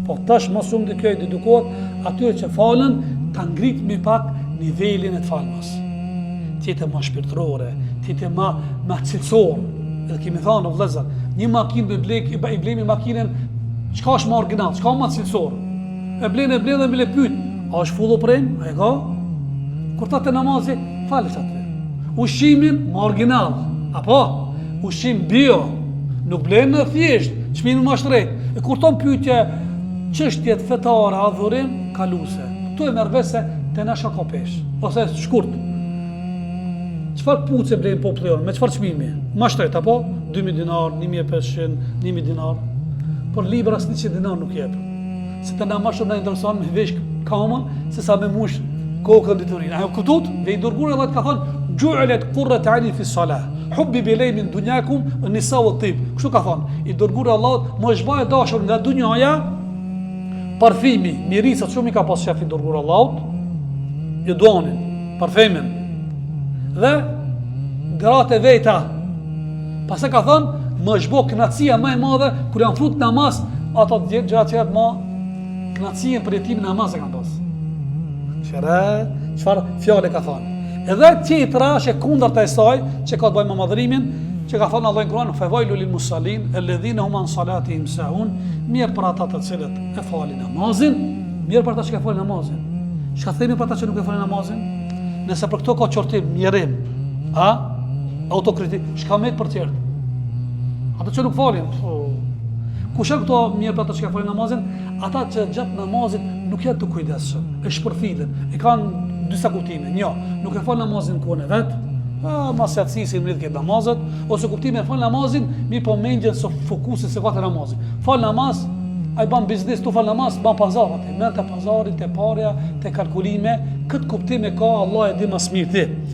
Po tash më shumë të kjo i dedukohet atyre që falën ta ngrit më pak nivelin e të falmas. Tjetë më shpirtërore, tjetë më cilësor. Edhe kemi thënë vëllezër, një makinë me blek, i blemi makinën, çka është më original, çka më cilësor. E blen dhe me le pyet, a është fullo prem? A e ka? Kur ta të namazi, falësh atë. Ushqimin më original, apo? Ushqim bio, nuk blen në thjesht, çmimi më shtret. E kur ton pyetje çështjet fetare, adhurim, kaluse. Tu e merr vesh se te na shka pesh, ose shkurt. Çfarë puce blen populli jon, me çfarë çmimi? Më shtret apo 2000 dinar, 1500, 1000 dinar. Por libra 100 dinar nuk jep. Se të na më shumë na intereson me vesh kamën se sa me mush kokën diturin. Ajo kuptot? Dhe i dërguar Allah ka thënë ju'alat qurrat 'ayni fi salah. Hubbi bilay min dunyakum an-nisa wa at-tib. Kështu ka thënë. I dërguar Allah më është bëj dashur nga dunjaja, parfimi, mirisa shumë i ka pas shefi dërguar Allahut, i duanin, parfemin. Dhe gratë veta. Pastaj ka thënë, më është bë kënaqësia më e madhe kur janë fut namaz, ato gjëra që më kënaqësia për jetimin namaz e kanë pas. Çfarë fjalë ka thënë. Edhe tjetra që kundërta e saj, që ka të bëjë me madhërimin, që ka thënë Allah në Kur'an, "Fawailu lil musallin alladhina hum an salatihim sahun", mirë për ata të cilët e falin namazin, mirë për ata që falin namazin. Çka themi për ata që nuk e falin namazin? Nëse për këto ka qortim, mjerim, autokritik, çka më për tjerë? Ata që nuk falin, kush janë këto mirë për ata që falin namazin? Ata që gjatë namazit nuk janë të kujdesshëm, e shpërfilin, e kanë disa kuptime. Një, nuk e fal namazin kohën e vet, mas aftësisë në këtë namazet, ose kuptime e fal namazin, mi po mendjen se fokusin se ka te namazin. Fal namaz, ai bën biznes, tu fal namaz, bën pazar atë, merr te pazari, te parja, te kalkulime, këtë kuptim e ka Allah e di më së miri ti.